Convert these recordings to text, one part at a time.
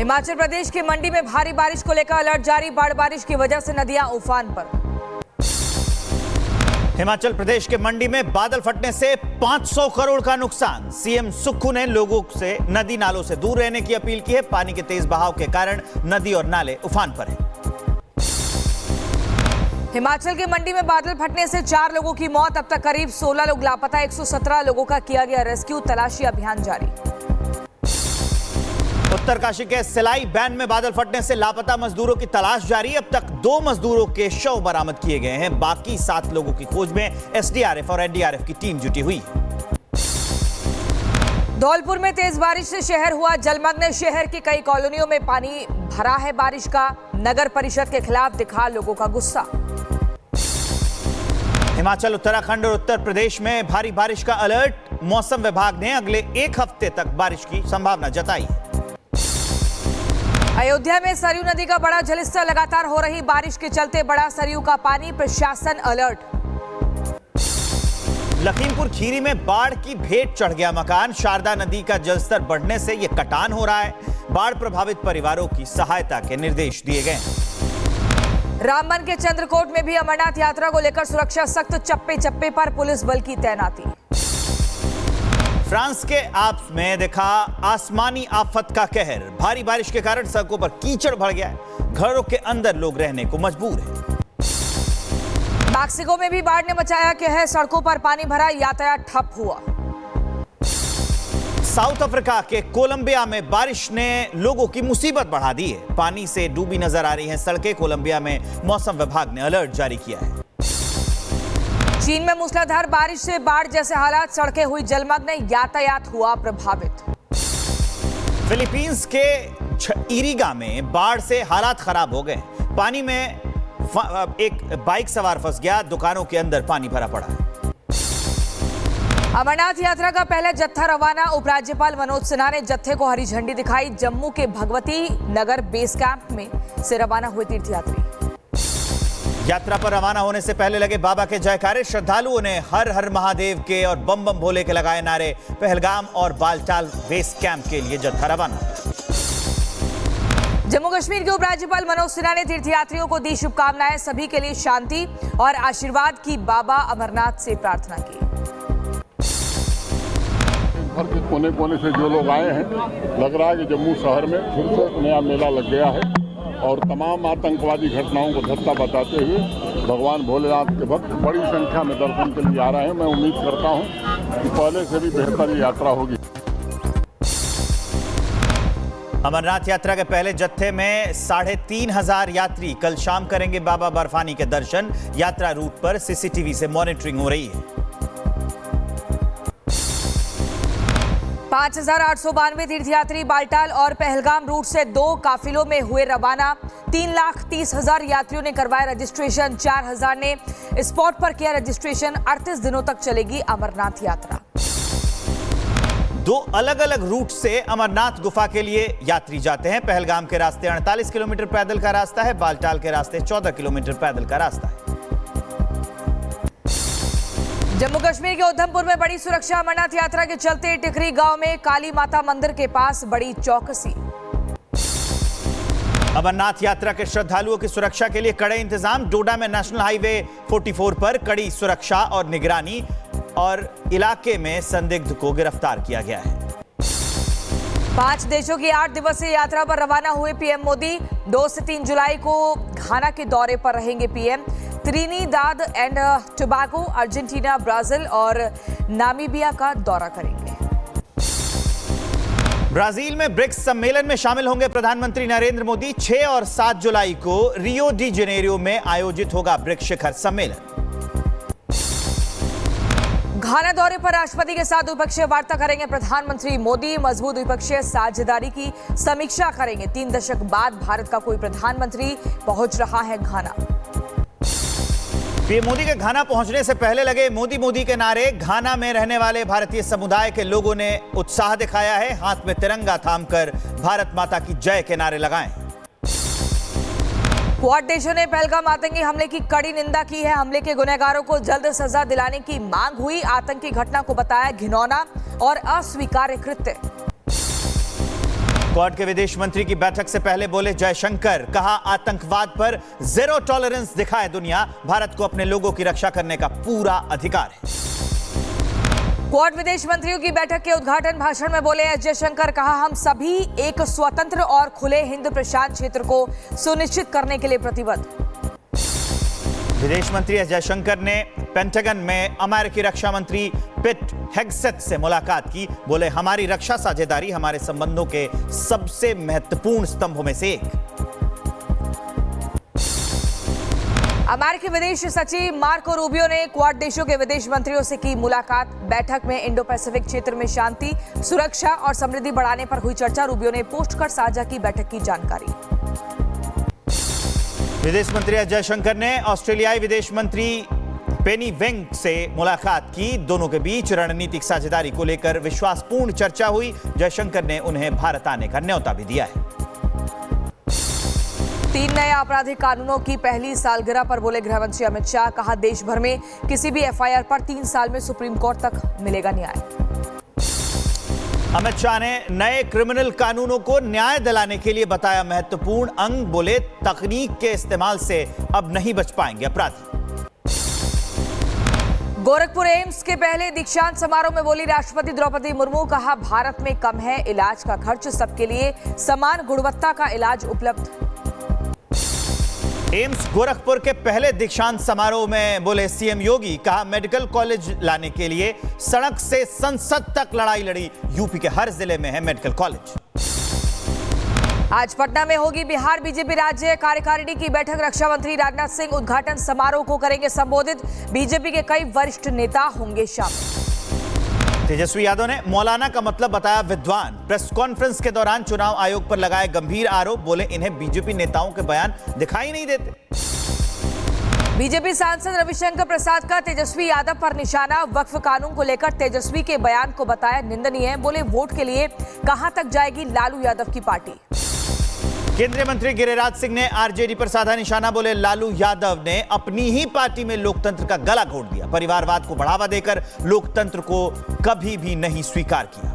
हिमाचल प्रदेश की मंडी में भारी बारिश को लेकर अलर्ट जारी। बाढ़ बारिश की वजह से नदियां उफान पर। हिमाचल प्रदेश के मंडी में बादल फटने से 500 करोड़ का नुकसान। सीएम सुक्खू ने लोगों से नदी नालों से दूर रहने की अपील की है। पानी के तेज बहाव के कारण नदी और नाले उफान पर हैं। हिमाचल की मंडी में बादल फटने से 4 लोगों की मौत। अब तक करीब 16 लोग लापता। 117 लोगों का किया गया रेस्क्यू। तलाशी अभियान जारी। उत्तरकाशी के सिलाई बैंड में बादल फटने से लापता मजदूरों की तलाश जारी। अब तक 2 मजदूरों के शव बरामद किए गए हैं। बाकी 7 लोगों की खोज में एसडीआरएफ और एनडीआरएफ की टीम जुटी हुई है। धौलपुर में तेज बारिश से शहर हुआ जलमग्न। शहर की कई कॉलोनियों में पानी भरा है बारिश का। नगर परिषद के खिलाफ दिखा लोगों का गुस्सा। हिमाचल, उत्तराखंड और उत्तर प्रदेश में भारी बारिश का अलर्ट। मौसम विभाग ने अगले 1 हफ्ते तक बारिश की संभावना जताई। अयोध्या में सरयू नदी का बड़ा जलस्तर। लगातार हो रही बारिश के चलते बड़ा सरयू का पानी। प्रशासन अलर्ट। लखीमपुर खीरी में बाढ़ की भेंट चढ़ गया मकान। शारदा नदी का जलस्तर बढ़ने से यह कटान हो रहा है। बाढ़ प्रभावित परिवारों की सहायता के निर्देश दिए गए। रामबन के चंद्रकोट में भी अमरनाथ यात्रा को लेकर सुरक्षा सख्त। चप्पे चप्पे पर पुलिस बल की तैनाती। फ्रांस के आल्प्स में देखा आसमानी आफत का कहर। भारी बारिश के कारण सड़कों पर कीचड़ भर गया है। घरों के अंदर लोग रहने को मजबूर हैं। मैक्सिको में भी बाढ़ ने मचाया कहर। सड़कों पर पानी भरा। यातायात ठप हुआ। साउथ अफ्रीका के कोलंबिया में बारिश ने लोगों की मुसीबत बढ़ा दी है। पानी से डूबी नजर आ रही हैं सड़कें। कोलंबिया में मौसम विभाग ने अलर्ट जारी किया है। चीन में मूसलाधार बारिश से बाढ़ जैसे हालात। सड़कें हुई जलमग्न। यातायात हुआ प्रभावित। फिलीपींस के इरिगा में बाढ़ से हालात खराब हो गए। पानी में एक बाइक सवार फंस गया। दुकानों के अंदर पानी भरा पड़ा है। अमरनाथ यात्रा का पहला जत्था रवाना। उपराज्यपाल मनोज सिन्हा ने जत्थे को हरी झंडी दिखाई। जम्मू के भगवती नगर बेस कैंप में से रवाना हुए तीर्थयात्री। यात्रा पर रवाना होने से पहले लगे बाबा के जयकारे। श्रद्धालुओं ने हर हर महादेव के और बम बम भोले के लगाए नारे। पहलगाम और बालटाल बेस कैंप के लिए जत्था रवाना। जम्मू कश्मीर के उपराज्यपाल मनोज सिन्हा ने तीर्थयात्रियों को दी शुभकामनाएं। सभी के लिए शांति और आशीर्वाद की बाबा अमरनाथ से प्रार्थना की। घर के कोने कोने से जो लोग आए हैं, लग रहा है कि जम्मू शहर में फिर से नया मेला लग गया है और तमाम आतंकवादी घटनाओं को धत्ता बताते हुए भगवान भोलेनाथ के भक्त बड़ी संख्या में दर्शन के लिए आ रहे हैं। मैं उम्मीद करता हूं कि पहले से भी बेहतर यात्रा होगी। अमरनाथ यात्रा के पहले जत्थे में 3,500 यात्री कल शाम करेंगे बाबा बर्फानी के दर्शन। यात्रा रूट पर सीसीटीवी से मॉनिटरिंग हो रही है। 5,892 तीर्थयात्री बालटाल और पहलगाम रूट से 2 काफिलों में हुए रवाना। 3,30,000 यात्रियों ने करवाया रजिस्ट्रेशन। 4,000 ने स्पॉट पर किया रजिस्ट्रेशन। 38 दिनों तक चलेगी अमरनाथ यात्रा। 2 अलग अलग रूट से अमरनाथ गुफा के लिए यात्री जाते हैं। पहलगाम के रास्ते 48 किलोमीटर पैदल का रास्ता है। बालटाल के रास्ते 14 किलोमीटर पैदल का रास्ता है। जम्मू कश्मीर के उधमपुर में बड़ी सुरक्षा। अमरनाथ यात्रा के चलते टिकरी गांव में काली माता मंदिर के पास बड़ी चौकसी। अमरनाथ यात्रा के श्रद्धालुओं की सुरक्षा के लिए कड़े इंतजाम। डोडा में नेशनल हाईवे 44 पर कड़ी सुरक्षा और निगरानी और इलाके में संदिग्ध को गिरफ्तार किया गया है। 5 देशों की 8 दिवसीय यात्रा पर रवाना हुए पीएम मोदी। 2 से 3 जुलाई को घाना के दौरे पर रहेंगे PM. Trinidad and Tobago, Argentina, Brazil और नामीबिया का दौरा करेंगे। ब्राजील में ब्रिक्स सम्मेलन में शामिल होंगे प्रधानमंत्री नरेंद्र मोदी। 6 और 7 जुलाई को रियो डी जेनेरियो में आयोजित होगा ब्रिक्स शिखर सम्मेलन। घाना दौरे पर राष्ट्रपति के साथ द्विपक्षीय वार्ता करेंगे प्रधानमंत्री मोदी। मजबूत द्विपक्षीय साझेदारी की समीक्षा करेंगे। 3 दशक बाद भारत का कोई प्रधानमंत्री पहुंच रहा है घाना। पीएम मोदी के घाना पहुंचने से पहले लगे मोदी मोदी के नारे। घाना में रहने वाले भारतीय समुदाय के लोगों ने उत्साह दिखाया है। हाथ में तिरंगा थामकर भारत माता की जय के नारे लगाए। क्वाड देशों ने पहलगाम आतंकी हमले की कड़ी निंदा की है। हमले के गुनहगारों को जल्द सजा दिलाने की मांग हुई। आतंकी घटना को बताया घिनौना और अस्वीकार्य कृत्य। क्वाड के विदेश मंत्री की बैठक से पहले बोले जयशंकर, कहा आतंकवाद पर जीरो टॉलरेंस दिखाए दुनिया, भारत को अपने लोगों की रक्षा करने का पूरा अधिकार है। क्वाड विदेश मंत्रियों की बैठक के उद्घाटन भाषण में बोले एस जयशंकर, कहा हम सभी एक स्वतंत्र और खुले हिंद प्रशांत क्षेत्र को सुनिश्चित करने के लिए प्रतिबद्ध। विदेश मंत्री एस जयशंकर ने पेंटागन में अमेरिकी रक्षा मंत्री पिट हेग्सेथ से मुलाकात की। बोले हमारी रक्षा साझेदारी हमारे संबंधों के सबसे महत्वपूर्ण स्तंभों में से एक। अमेरिकी विदेश सचिव मार्को रूबियो ने क्वाड देशों के विदेश मंत्रियों से की मुलाकात। बैठक में इंडो पैसिफिक क्षेत्र में शांति, सुरक्षा और समृद्धि बढ़ाने पर हुई चर्चा। रूबियो ने पोस्ट कर साझा की बैठक की जानकारी। विदेश मंत्री एस जयशंकर ने ऑस्ट्रेलियाई विदेश मंत्री पेनी वेंग से मुलाकात की। दोनों के बीच रणनीतिक साझेदारी को लेकर विश्वासपूर्ण चर्चा हुई। जयशंकर ने उन्हें भारत आने का न्योता भी दिया है। 3 नए आपराधिक कानूनों की पहली सालगिरह पर बोले गृह मंत्री अमित शाह, कहा देश भर में किसी भी एफआईआर पर 3 साल में सुप्रीम कोर्ट तक मिलेगा न्याय। अमित शाह ने नए क्रिमिनल कानूनों को न्याय दिलाने के लिए बताया महत्वपूर्ण अंग। बोले तकनीक के इस्तेमाल से अब नहीं बच पाएंगे अपराधी। गोरखपुर एम्स के पहले दीक्षांत समारोह में बोली राष्ट्रपति द्रौपदी मुर्मू, कहा भारत में कम है इलाज का खर्च, सबके लिए समान गुणवत्ता का इलाज उपलब्ध। एम्स गोरखपुर के पहले दीक्षांत समारोह में बोले सीएम योगी, कहा मेडिकल कॉलेज लाने के लिए सड़क से संसद तक लड़ाई लड़ी। यूपी के हर जिले में है मेडिकल कॉलेज। आज पटना में होगी बिहार बीजेपी राज्य कार्यकारिणी की बैठक। रक्षा मंत्री राजनाथ सिंह उद्घाटन समारोह को करेंगे संबोधित। बीजेपी के कई वरिष्ठ नेता होंगे शामिल। तेजस्वी यादव ने मौलाना का मतलब बताया विद्वान। प्रेस कॉन्फ्रेंस के दौरान चुनाव आयोग पर लगाए गंभीर आरोप। बोले इन्हें बीजेपी नेताओं के बयान दिखाई नहीं देते। बीजेपी सांसद रविशंकर प्रसाद का तेजस्वी यादव पर निशाना। वक्फ कानून को लेकर तेजस्वी के बयान को बताया निंदनीय। बोले वोट के लिए कहां तक जाएगी लालू यादव की पार्टी। केंद्रीय मंत्री गिरिराज सिंह ने आरजेडी पर साधा निशाना। बोले लालू यादव ने अपनी ही पार्टी में लोकतंत्र का गला घोट दिया। परिवारवाद को बढ़ावा देकर लोकतंत्र को कभी भी नहीं स्वीकार किया।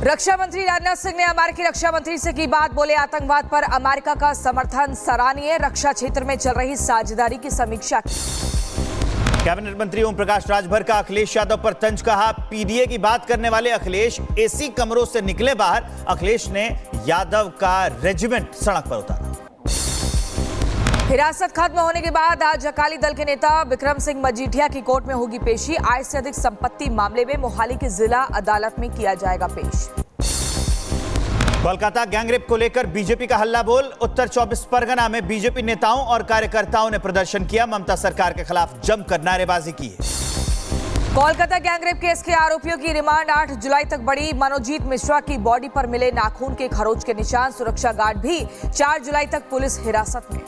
रक्षा मंत्री राजनाथ सिंह ने अमेरिकी रक्षा मंत्री से की बात। बोले आतंकवाद पर अमेरिका का समर्थन सराहनीय। रक्षा क्षेत्र में चल रही साझेदारी की समीक्षा की। कैबिनेट मंत्री ओम प्रकाश राजभर का अखिलेश यादव पर तंज। कहा पीडीए की बात करने वाले अखिलेश एसी कमरों से निकले बाहर। अखिलेश ने यादव का रेजिमेंट सड़क पर उतारा। हिरासत खत्म होने के बाद आज अकाली दल के नेता विक्रम सिंह मजीठिया की कोर्ट में होगी पेशी। आय से अधिक संपत्ति मामले में मोहाली की जिला अदालत में किया जाएगा पेश। कोलकाता गैंगरेप को लेकर बीजेपी का हल्ला बोल। उत्तर 24 परगना में बीजेपी नेताओं और कार्यकर्ताओं ने प्रदर्शन किया। ममता सरकार के खिलाफ जमकर नारेबाजी की है। कोलकाता गैंगरेप केस के आरोपियों की रिमांड 8 जुलाई तक बढ़ी। मनोजीत मिश्रा की बॉडी पर मिले नाखून के खरोच के निशान। सुरक्षा गार्ड भी 4 जुलाई तक पुलिस हिरासत में।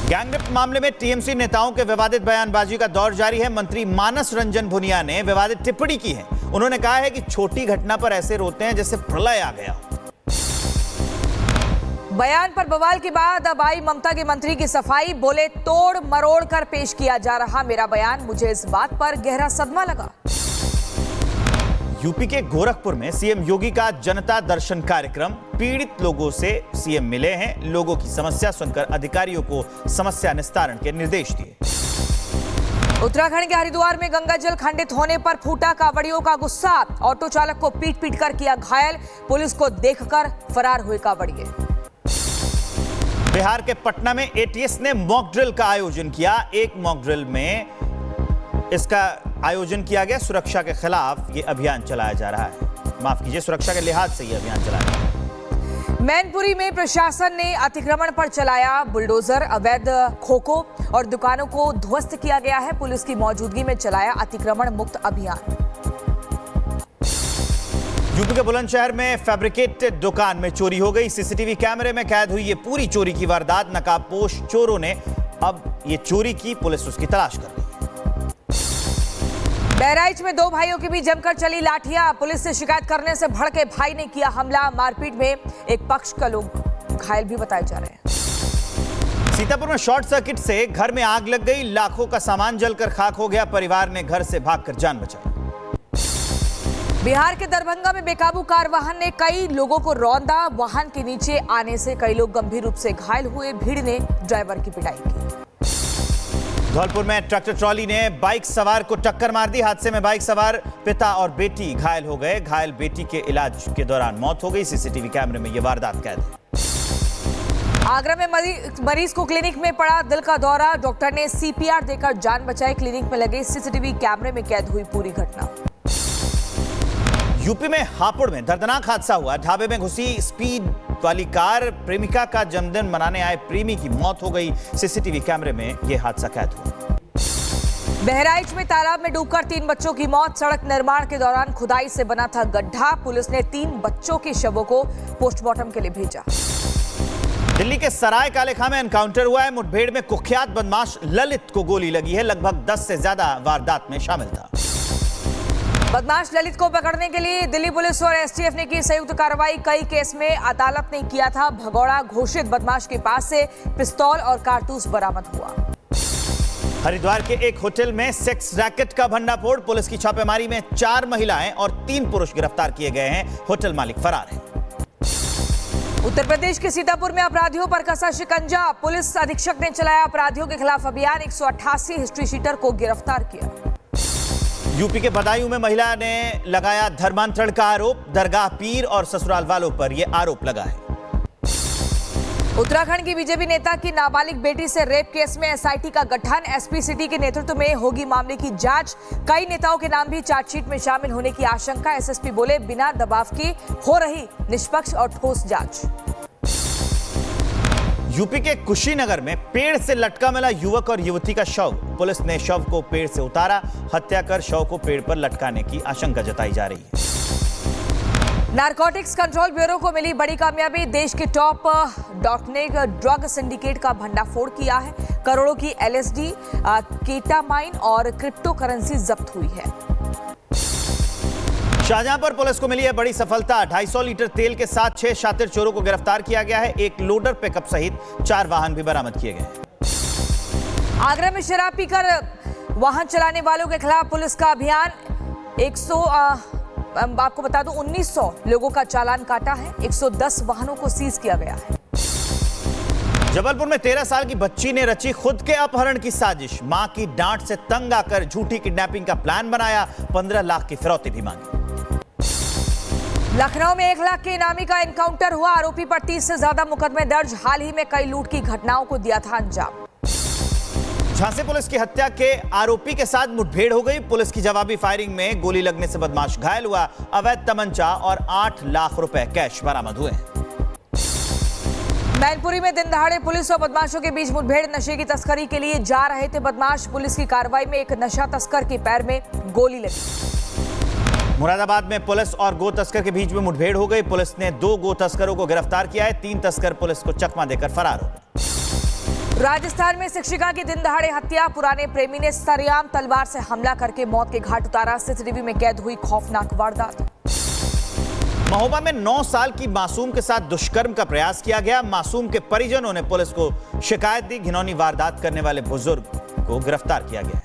गैंगरेप मामले में टीएमसी नेताओं के विवादित बयानबाजी का दौर जारी है। मंत्री मानस रंजन भुनिया ने विवादित टिप्पणी की है। उन्होंने कहा है कि छोटी घटना पर ऐसे रोते हैं जैसे प्रलय आ गया। बयान पर बवाल के बाद अब आई ममता के मंत्री की सफाई। बोले तोड़ मरोड़ कर पेश किया जा रहा मेरा बयान, मुझे इस बात पर गहरा सदमा लगा। यूपी के गोरखपुर में सीएम योगी का जनता दर्शन कार्यक्रम। पीड़ित लोगों से सीएम मिले हैं। लोगों की समस्या सुनकर अधिकारियों को समस्या निस्तारण के निर्देश दिए। उत्तराखंड के हरिद्वार में गंगा जल खंडित होने पर फूटा कांवड़ियों का गुस्सा। ऑटो चालक को पीट पीट कर किया घायल। पुलिस को देखकर फरार हुए कांवड़िए। बिहार के पटना में एटीएस ने मॉक ड्रिल का आयोजन किया। एक मॉक ड्रिल में इसका आयोजन किया गया। सुरक्षा के खिलाफ यह अभियान चलाया जा रहा है। माफ कीजिए, सुरक्षा के लिहाज से यह अभियान चलाया जा रहा है। मैनपुरी में प्रशासन ने अतिक्रमण पर चलाया बुलडोजर। अवैध खोखो और दुकानों को ध्वस्त किया गया है। पुलिस की मौजूदगी में चलाया अतिक्रमण मुक्त अभियान। यूपी के बुलंदशहर में फैब्रिकेटेड दुकान में चोरी हो गई। सीसीटीवी कैमरे में कैद हुई ये पूरी चोरी की वारदात। नकाबपोश चोरों ने अब ये चोरी की। पुलिस उसकी तलाश कर रही है। बहराइच में 2 भाइयों के बीच जमकर चली लाठियां। पुलिस से शिकायत करने से भड़के भाई ने किया हमला। मारपीट में एक पक्ष का लोग घायल भी बताए जा रहे हैं। सीतापुर में शॉर्ट सर्किट से घर में आग लग गई। लाखों का सामान जलकर खाक हो गया। परिवार ने घर से भागकर जान बचाई। बिहार के दरभंगा में बेकाबू कार वाहन ने कई लोगों को रौंदा। वाहन के नीचे आने से कई लोग गंभीर रूप से घायल हुए। भीड़ ने ड्राइवर की पिटाई की। धौलपुर में ट्रैक्टर ट्रॉली ने बाइक सवार को टक्कर मार दी। हादसे में बाइक सवार पिता और बेटी घायल हो गए। घायल बेटी के इलाज के दौरान मौत हो गई। सीसीटीवी कैमरे में यह वारदात कैद है। आगरा में मरीज को क्लिनिक में पड़ा दिल का दौरा। डॉक्टर ने सीपीआर देकर जान बचाई। क्लिनिक में लगे सीसीटीवी कैमरे में कैद हुई पूरी घटना। यूपी में हापुड़ में दर्दनाक हादसा हुआ। ढाबे में घुसी स्पीड वाली कार, प्रेमिका का जन्मदिन मनाने आए प्रेमी की मौत हो गई। सीसीटीवी कैमरे में यह हादसा कैद हुआ। बहराइच में तालाब में डूबकर 3 बच्चों की मौत। सड़क निर्माण के दौरान खुदाई से बना था गड्ढा। पुलिस ने 3 बच्चों के शवों को पोस्टमार्टम के लिए भेजा। दिल्ली के सराय काले खां में एनकाउंटर हुआ है। मुठभेड़ में कुख्यात बदमाश ललित को गोली लगी है। लगभग 10 से ज्यादा वारदात में शामिल था। बदमाश ललित को पकड़ने के लिए दिल्ली पुलिस और एसटीएफ ने की संयुक्त कार्रवाई। कई केस में अदालत ने किया था भगौड़ा। घोषित बदमाश के पास से पिस्तौल और कारतूस बरामद हुआ। हरिद्वार के एक होटल में सेक्स रैकेट का भंडाफोड़। पुलिस की छापेमारी में 4 महिलाएं और 3 पुरुष गिरफ्तार किए गए हैं। होटल मालिक फरार है। उत्तर प्रदेश के सीतापुर में अपराधियों पर कसा शिकंजा। पुलिस अधीक्षक ने चलाया अपराधियों के खिलाफ अभियान। 188 हिस्ट्री शीटर को गिरफ्तार किया। यूपी के बदायूं में महिला ने लगाया धर्मांतरण का आरोप। दरगाह पीर और ससुराल वालों पर यह आरोप लगा है। उत्तराखंड की बीजेपी नेता की नाबालिग बेटी से रेप केस में एसआईटी का गठन। एसपी सिटी के नेतृत्व में होगी मामले की जांच। कई नेताओं के नाम भी चार्जशीट में शामिल होने की आशंका। एसएसपी बोले बिना दबाव के हो रही निष्पक्ष और ठोस जांच। यूपी के कुशीनगर में पेड़ से लटका मिला युवक और युवती का शव। पुलिस ने शव को पेड़ से उतारा। हत्या कर शव को पेड़ पर लटकाने की आशंका जताई जा रही है। नारकोटिक्स कंट्रोल ब्यूरो को मिली बड़ी कामयाबी। देश के टॉप डॉट ने ड्रग सिंडिकेट का भंडाफोड़ किया है। करोड़ों की एलएसडी, केटामाइन और क्रिप्टो करेंसी जब्त हुई है। शाहजहांपुर पुलिस को मिली है बड़ी सफलता। 250 लीटर तेल के साथ 6 शातिर चोरों को गिरफ्तार किया गया है। एक लोडर पिकअप सहित 4 वाहन भी बरामद किए गए। आगरा में शराब पीकर वाहन चलाने वालों के खिलाफ पुलिस का अभियान। आपको बता दूं 1900 लोगों का चालान काटा है। 110 वाहनों को सीज किया गया है। जबलपुर में 13 साल की बच्ची ने रची खुद के अपहरण की साजिश। मां की डांट से तंग आकर झूठी किडनैपिंग का प्लान बनाया। 15 लाख की फिरौती भी मांगी। लखनऊ में 1 लाख के इनामी का एनकाउंटर हुआ। आरोपी पर 30 से ज्यादा मुकदमे दर्ज। हाल ही में कई लूट की घटनाओं को दिया था अंजाम। झांसी पुलिस की हत्या के आरोपी के साथ मुठभेड़ हो गई। पुलिस की जवाबी फायरिंग में गोली लगने से बदमाश घायल हुआ। अवैध तमंचा और 8 लाख रुपए कैश बरामद हुए। मैनपुरी में दिन दहाड़े पुलिस और बदमाशों के बीच मुठभेड़। नशे की तस्करी के लिए जा रहे थे बदमाश। पुलिस की कार्रवाई में एक नशा तस्कर के पैर में गोली लगी। मुरादाबाद में पुलिस और गो तस्कर के बीच में मुठभेड़ हो गई। पुलिस ने 2 गो तस्करों को गिरफ्तार किया है। 3 तस्कर पुलिस को चकमा देकर फरार हो गए। राजस्थान में शिक्षिका की दिन दहाड़े हत्या। पुराने प्रेमी ने सरेआम तलवार से हमला करके मौत के घाट उतारा। सीसीटीवी में कैद हुई खौफनाक वारदात। महोबा में 9 साल की मासूम के साथ दुष्कर्म का प्रयास किया गया। मासूम के परिजनों ने पुलिस को शिकायत दी। घिनौनी वारदात करने वाले बुजुर्ग को गिरफ्तार किया गया है।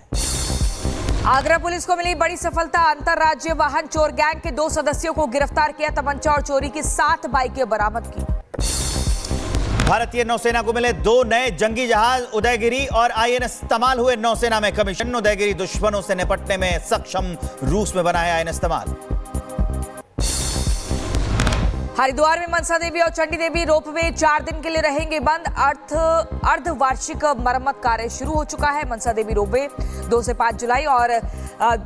आगरा पुलिस को मिली बड़ी सफलता। अंतरराज्यीय वाहन चोर गैंग के 2 सदस्यों को गिरफ्तार किया। तमंचा और चोरी की 7 बाइकें बरामद की। भारतीय नौसेना को मिले 2 नए जंगी जहाज। उदयगिरी और आईएनएस तमाल हुए नौसेना में कमीशन। उदयगिरी दुश्मनों से निपटने में सक्षम। रूस में बना है आईएनएस तमाल। हरिद्वार में मनसा देवी और चंडी देवी रोपवे 4 दिन के लिए रहेंगे बंद। अर्धवार्षिक मरम्मत कार्य शुरू हो चुका है। मनसा देवी रोपवे 2 से 5 जुलाई और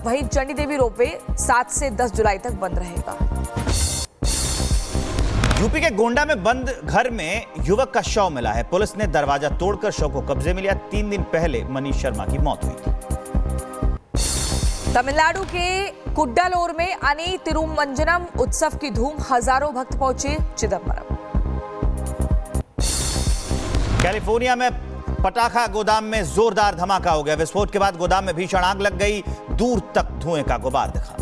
वहीं चंडी देवी रोपवे 7 से 10 जुलाई तक बंद रहेगा। यूपी के गोंडा में बंद घर में युवक का शव मिला है। पुलिस ने दरवाजा तोड़कर शव को कब्जे में लिया। 3 दिन पहले मनीष शर्मा की मौत हुई थी। तमिलनाडु के कुड्डालोर में अनी तिरुमंजनम उत्सव की धूम। हजारों भक्त पहुंचे चिदम्बरम। कैलिफोर्निया में पटाखा गोदाम में जोरदार धमाका हो गया। विस्फोट के बाद गोदाम में भीषण आग लग गई। दूर तक धुएं का गुबार दिखा।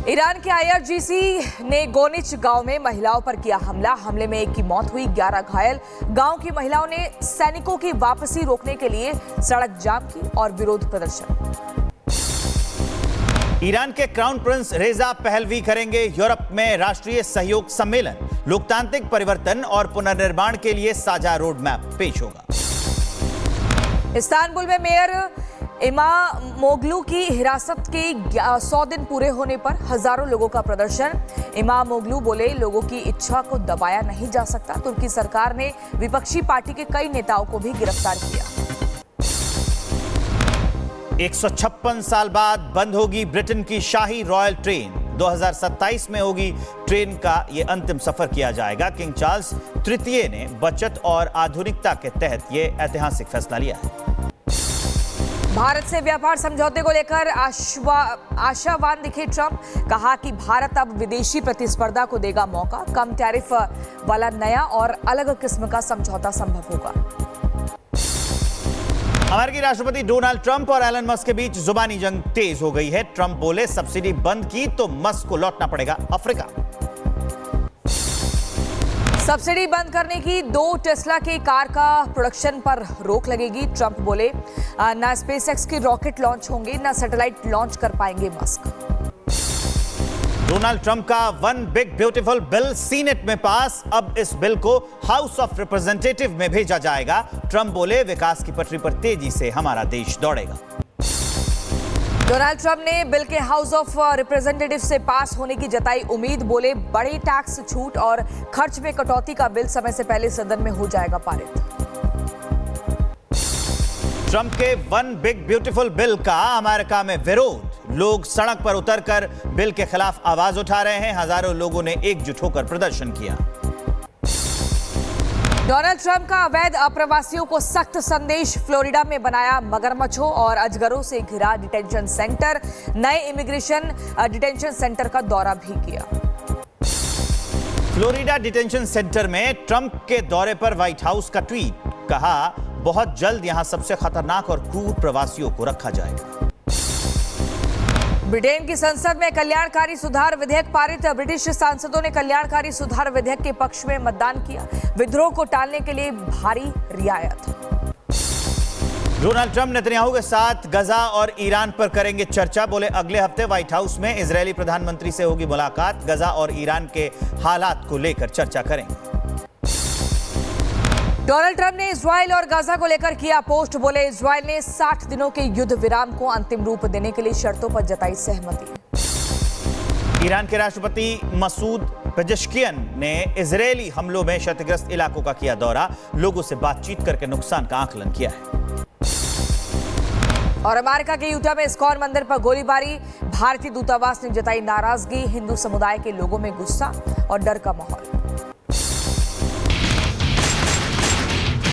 ईरान के आईआरजीसी ने गोनिच गांव में महिलाओं पर किया हमला। हमले में 1 की मौत हुई, 11 घायल। गांव की महिलाओं ने सैनिकों की वापसी रोकने के लिए सड़क जाम की और विरोध प्रदर्शन। ईरान के क्राउन प्रिंस रेजा पहलवी करेंगे यूरोप में राष्ट्रीय सहयोग सम्मेलन। लोकतांत्रिक परिवर्तन और पुनर्निर्माण के लिए साझा रोड मैप पेश होगा। इस्तांबुल में मेयर इमामोग्लू की हिरासत के 100 दिन पूरे होने पर हजारों लोगों का प्रदर्शन। इमामोग्लू बोले, लोगों की इच्छा को दबाया नहीं जा सकता। तुर्की सरकार ने विपक्षी पार्टी के कई नेताओं को भी गिरफ्तार किया। 156 साल बाद बंद होगी ब्रिटेन की शाही रॉयल ट्रेन। 2027 में होगी ट्रेन का ये अंतिम सफर किया जाएगा। किंग चार्ल्स तृतीय ने बचत और आधुनिकता के तहत ये ऐतिहासिक फैसला लिया है। भारत से व्यापार समझौते को लेकर आशावान दिखे ट्रंप। कहा कि भारत अब विदेशी प्रतिस्पर्धा को देगा मौका। कम टैरिफ वाला नया और अलग किस्म का समझौता संभव होगा। अमेरिकी राष्ट्रपति डोनाल्ड ट्रंप और एलन मस्क के बीच जुबानी जंग तेज हो गई है। ट्रंप बोले, सब्सिडी बंद की तो मस्क को लौटना पड़ेगा अफ्रीका। सब्सिडी बंद करने की 2 टेस्ला की कार का प्रोडक्शन पर रोक लगेगी। ट्रंप बोले, ना स्पेसएक्स के रॉकेट लॉन्च होंगे, ना सैटेलाइट लॉन्च कर पाएंगे मस्क। डोनाल्ड ट्रंप का one big beautiful bill senate में पास। अब इस बिल को हाउस ऑफ रिप्रेजेंटेटिव में भेजा जाएगा। ट्रंप बोले, विकास की पटरी पर तेजी से हमारा देश दौड़ेगा। डोनाल्ड ट्रंप ने बिल के हाउस ऑफ रिप्रेजेंटेटिव से पास होने की जताई उम्मीद। बोले, बड़े टैक्स छूट और खर्च में कटौती का बिल समय से पहले सदन में हो जाएगा पारित। ट्रंप के वन बिग ब्यूटीफुल बिल का अमेरिका में विरोध। लोग सड़क पर उतरकर बिल के खिलाफ आवाज उठा रहे हैं। हजारों लोगों ने एकजुट होकर प्रदर्शन किया। डोनाल्ड ट्रंप का अवैध अप्रवासियों को सख्त संदेश। फ्लोरिडा में बनाया मगरमच्छों और अजगरों से घिरा डिटेंशन सेंटर। नए इमिग्रेशन डिटेंशन सेंटर का दौरा भी किया। फ्लोरिडा डिटेंशन सेंटर में ट्रंप के दौरे पर व्हाइट हाउस का ट्वीट। कहा, बहुत जल्द यहां सबसे खतरनाक और क्रूर प्रवासियों को रखा जाएगा। ब्रिटेन की संसद में कल्याणकारी सुधार विधेयक पारित। ब्रिटिश सांसदों ने कल्याणकारी सुधार विधेयक के पक्ष में मतदान किया। विद्रोह को टालने के लिए भारी रियायत। डोनाल्ड ट्रंप नेतन्याहू के साथ गजा और ईरान पर करेंगे चर्चा। बोले, अगले हफ्ते व्हाइट हाउस में इजरायली प्रधानमंत्री से होगी मुलाकात। गजा और ईरान के हालात को लेकर चर्चा करेंगे। डोनाल्ड ट्रंप ने इजरायल और गाजा को लेकर किया पोस्ट। बोले, इजरायल ने 60 दिनों के युद्ध विराम को अंतिम रूप देने के लिए शर्तों पर जताई सहमति। ईरान के राष्ट्रपति मसूद पेजेश्कियन ने इजरायली हमलों में क्षतिग्रस्त इलाकों का किया दौरा। लोगों से बातचीत करके नुकसान का आकलन किया है। और अमेरिका के यूटा में इस्कॉन मंदिर पर गोलीबारी। भारतीय दूतावास ने जताई नाराजगी। हिंदू समुदाय के लोगों में गुस्सा और डर का माहौल।